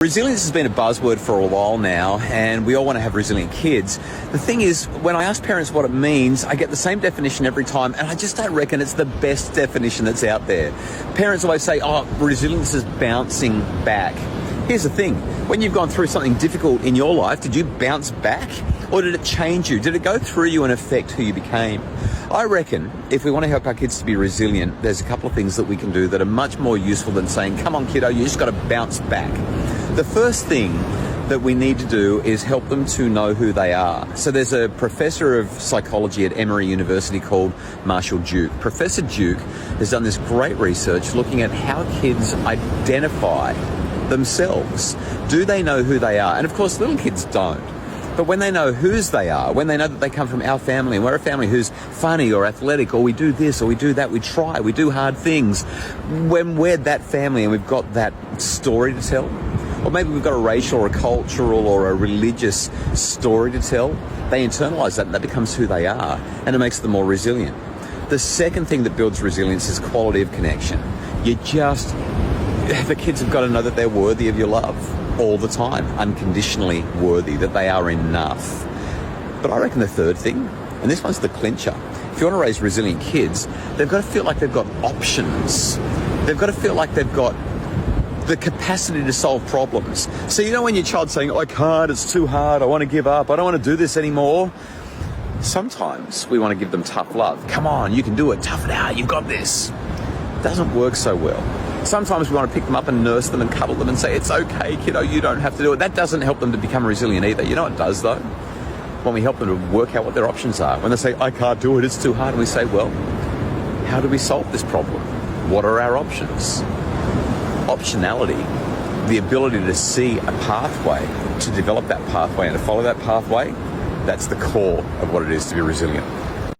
Resilience has been a buzzword for a while now, and we all want to have resilient kids. The thing is, when I ask parents what it means, I get the same definition every time, and I just don't reckon it's the best definition that's out there. Parents always say, oh, resilience is bouncing back. Here's the thing, when you've gone through something difficult in your life, did you bounce back? Or did it change you? Did it go through you and affect who you became? I reckon if we want to help our kids to be resilient, there's a couple of things that we can do that are much more useful than saying, come on kiddo, you just got to bounce back. The first thing that we need to do is help them to know who they are. So there's a professor of psychology at Emory University called Marshall Duke. Professor Duke has done this great research looking at how kids identify themselves. Do they know who they are? And of course, little kids don't. But when they know whose they are, when they know that they come from our family, and we're a family who's funny or athletic, or we do this or we do that, we try, we do hard things, when we're that family and we've got that story to tell, or maybe we've got a racial or a cultural or a religious story to tell, they internalize that and that becomes who they are, and it makes them more resilient. The second thing that builds resilience is quality of connection. The kids have got to know that they're worthy of your love all the time, unconditionally worthy, that they are enough. But I reckon the third thing, and this one's the clincher, if you want to raise resilient kids, they've got to feel like they've got options. They've got to feel like they've got the capacity to solve problems. So you know when your child's saying, I can't, it's too hard, I want to give up, I don't want to do this anymore. Sometimes we want to give them tough love. Come on, you can do it, tough it out, you've got this. It doesn't work so well. Sometimes we want to pick them up and nurse them and cuddle them and say, it's okay, kiddo, you don't have to do it. That doesn't help them to become resilient either. You know what it does, though? When we help them to work out what their options are. When they say, I can't do it, it's too hard, and we say, well, how do we solve this problem? What are our options? Optionality, the ability to see a pathway, to develop that pathway and to follow that pathway, that's the core of what it is to be resilient.